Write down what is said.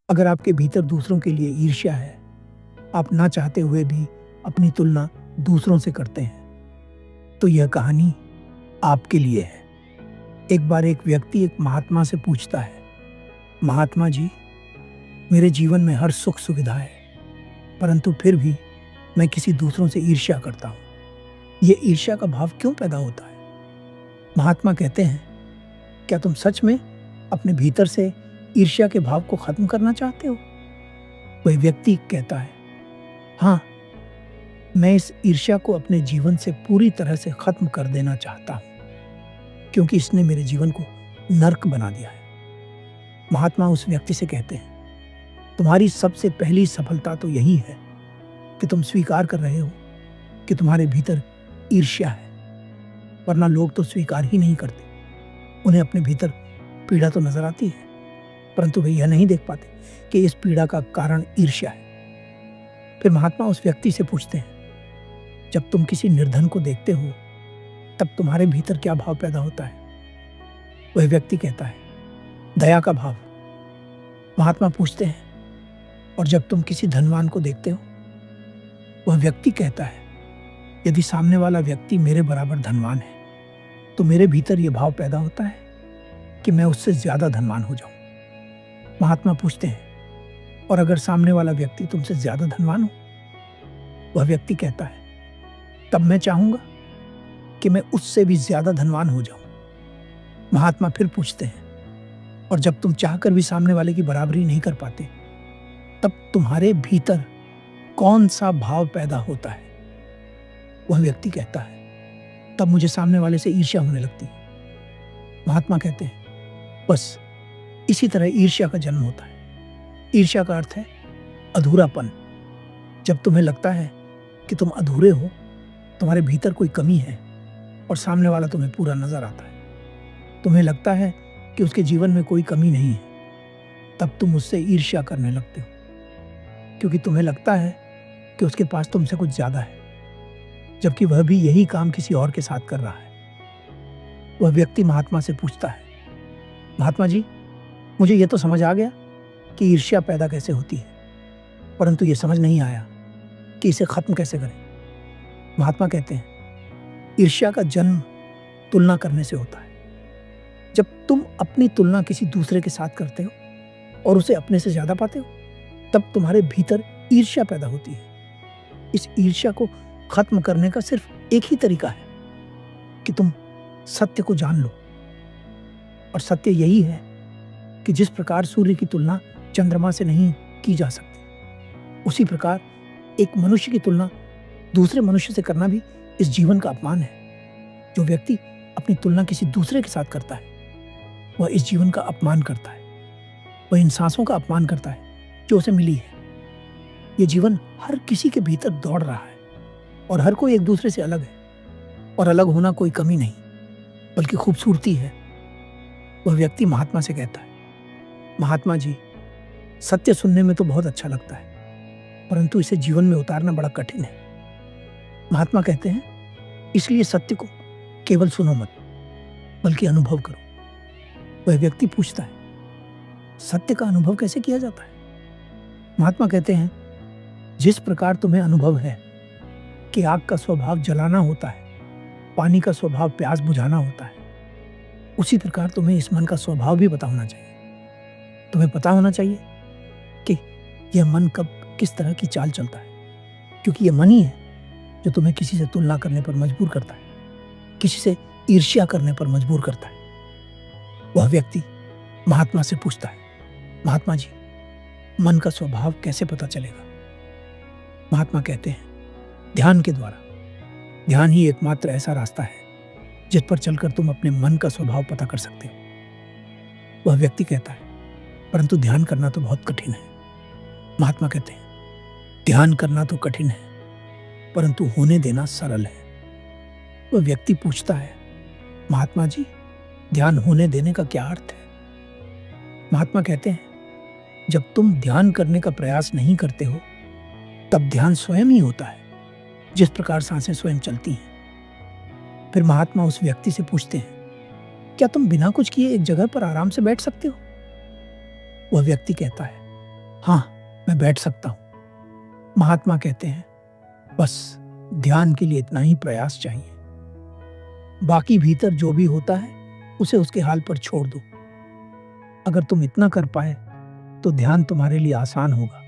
अगर आपके भीतर दूसरों के लिए ईर्ष्या है, आप ना चाहते हुए भी अपनी तुलना दूसरों से करते हैं, तो यह कहानी आपके लिए है। एक बार एक व्यक्ति एक महात्मा से पूछता है, महात्मा जी, मेरे जीवन में हर सुख सुविधा है, परंतु फिर भी मैं किसी दूसरों से ईर्ष्या करता हूँ। ये ईर्ष्या का भाव क्यों पैदा होता है? महात्मा कहते हैं, क्या तुम सच में अपने भीतर से ईर्ष्या के भाव को खत्म करना चाहते हो? वह व्यक्ति कहता है, हाँ, मैं इस ईर्ष्या को अपने जीवन से पूरी तरह से खत्म कर देना चाहता हूँ, क्योंकि इसने मेरे जीवन को नर्क बना दिया है। महात्मा उस व्यक्ति से कहते हैं, तुम्हारी सबसे पहली सफलता तो यही है कि तुम स्वीकार कर रहे हो कि तुम्हारे भीतर ईर्ष्या है, वरना लोग तो स्वीकार ही नहीं करते। उन्हें अपने भीतर पीड़ा तो नजर आती है, परंतु वे यह नहीं देख पाते कि इस पीड़ा का कारण ईर्ष्या है। फिर महात्मा उस व्यक्ति से पूछते हैं, जब तुम किसी निर्धन को देखते हो तब तुम्हारे भीतर क्या भाव पैदा होता है? वह व्यक्ति कहता है, दया का भाव। महात्मा पूछते हैं, और जब तुम किसी धनवान को देखते हो? वह व्यक्ति कहता है, यदि सामने वाला व्यक्ति मेरे बराबर धनवान है तो मेरे भीतर यह भाव पैदा होता है कि मैं उससे ज्यादा धनवान हो जाऊं। महात्मा पूछते हैं, और अगर सामने वाला व्यक्ति तुमसे ज्यादा धनवान हो? वह व्यक्ति कहता है, तब मैं चाहूंगा कि मैं उससे भी ज्यादा धनवान हो जाऊं। महात्मा फिर पूछते हैं, और जब तुम चाहकर भी सामने वाले की बराबरी नहीं कर पाते, तब तुम्हारे भीतर कौन सा भाव पैदा होता है? वह व्यक्ति कहता है, तब मुझे सामने वाले से ईर्ष्या होने लगती है। महात्मा कहते हैं, बस इसी तरह ईर्ष्या का जन्म होता है। ईर्ष्या का अर्थ है अधूरापन। जब तुम्हें लगता है कि तुम अधूरे हो, तुम्हारे भीतर कोई कमी है और सामने वाला तुम्हें पूरा नजर आता है, तुम्हें लगता है कि उसके जीवन में कोई कमी नहीं है, तब तुम उससे ईर्ष्या करने लगते हो, क्योंकि तुम्हें लगता है कि उसके पास तुमसे कुछ ज्यादा है, जबकि वह भी यही काम किसी और के साथ कर रहा है। वह व्यक्ति महात्मा से पूछता है, महात्मा जी, मुझे यह तो समझ आ गया कि ईर्ष्या पैदा कैसे होती है, परंतु यह समझ नहीं आया कि इसे खत्म कैसे करें। महात्मा कहते हैं, ईर्ष्या का जन्म तुलना करने से होता है। जब तुम अपनी तुलना किसी दूसरे के साथ करते हो और उसे अपने से ज्यादा पाते हो, तब तुम्हारे भीतर ईर्ष्या पैदा होती है। इस ईर्ष्या को खत्म करने का सिर्फ एक ही तरीका है कि तुम सत्य को जान लो। और सत्य यही है कि जिस प्रकार सूर्य की तुलना चंद्रमा से नहीं की जा सकती, उसी प्रकार एक मनुष्य की तुलना दूसरे मनुष्य से करना भी इस जीवन का अपमान है। जो व्यक्ति अपनी तुलना किसी दूसरे के साथ करता है, वह इस जीवन का अपमान करता है। वह इन सांसों का अपमान करता है जो उसे मिली है। यह जीवन हर किसी के भीतर दौड़ रहा है और हर कोई एक दूसरे से अलग है, और अलग होना कोई कमी नहीं बल्कि खूबसूरती है। वह व्यक्ति महात्मा से कहता है, महात्मा जी, सत्य सुनने में तो बहुत अच्छा लगता है, परंतु इसे जीवन में उतारना बड़ा कठिन है। महात्मा कहते हैं, इसलिए सत्य को केवल सुनो मत, बल्कि अनुभव करो। वह व्यक्ति पूछता है, सत्य का अनुभव कैसे किया जाता है? महात्मा कहते हैं, जिस प्रकार तुम्हें अनुभव है कि आग का स्वभाव जलाना होता है, पानी का स्वभाव प्यास बुझाना होता है, उसी प्रकार तुम्हें इस मन का स्वभाव भी पता होना चाहिए। तुम्हें पता होना चाहिए कि यह मन कब किस तरह की चाल चलता है, क्योंकि यह मन ही है जो तुम्हें किसी से तुलना करने पर मजबूर करता है, किसी से ईर्ष्या करने पर मजबूर करता है। वह व्यक्ति महात्मा से पूछता है, महात्मा जी, मन का स्वभाव कैसे पता चलेगा? महात्मा कहते हैं, ध्यान के द्वारा। ध्यान ही एकमात्र ऐसा रास्ता है जिस पर चलकर तुम अपने मन का स्वभाव पता कर सकते हो। वह व्यक्ति कहता है, परंतु ध्यान करना तो बहुत कठिन है। महात्मा कहते हैं, ध्यान करना तो कठिन है, परंतु होने देना सरल है। वह व्यक्ति पूछता है, महात्मा जी, ध्यान होने देने का क्या अर्थ है? महात्मा कहते हैं, जब तुम ध्यान करने का प्रयास नहीं करते हो, तब ध्यान स्वयं ही होता है, जिस प्रकार सांसें स्वयं चलती हैं। फिर महात्मा उस व्यक्ति से पूछते हैं, क्या तुम बिना कुछ किए एक जगह पर आराम से बैठ सकते हो? वह व्यक्ति कहता है, हाँ, मैं बैठ सकता हूँ। महात्मा कहते हैं, बस ध्यान के लिए इतना ही प्रयास चाहिए। बाकी भीतर जो भी होता है उसे उसके हाल पर छोड़ दो। अगर तुम इतना कर पाए तो ध्यान तुम्हारे लिए आसान होगा।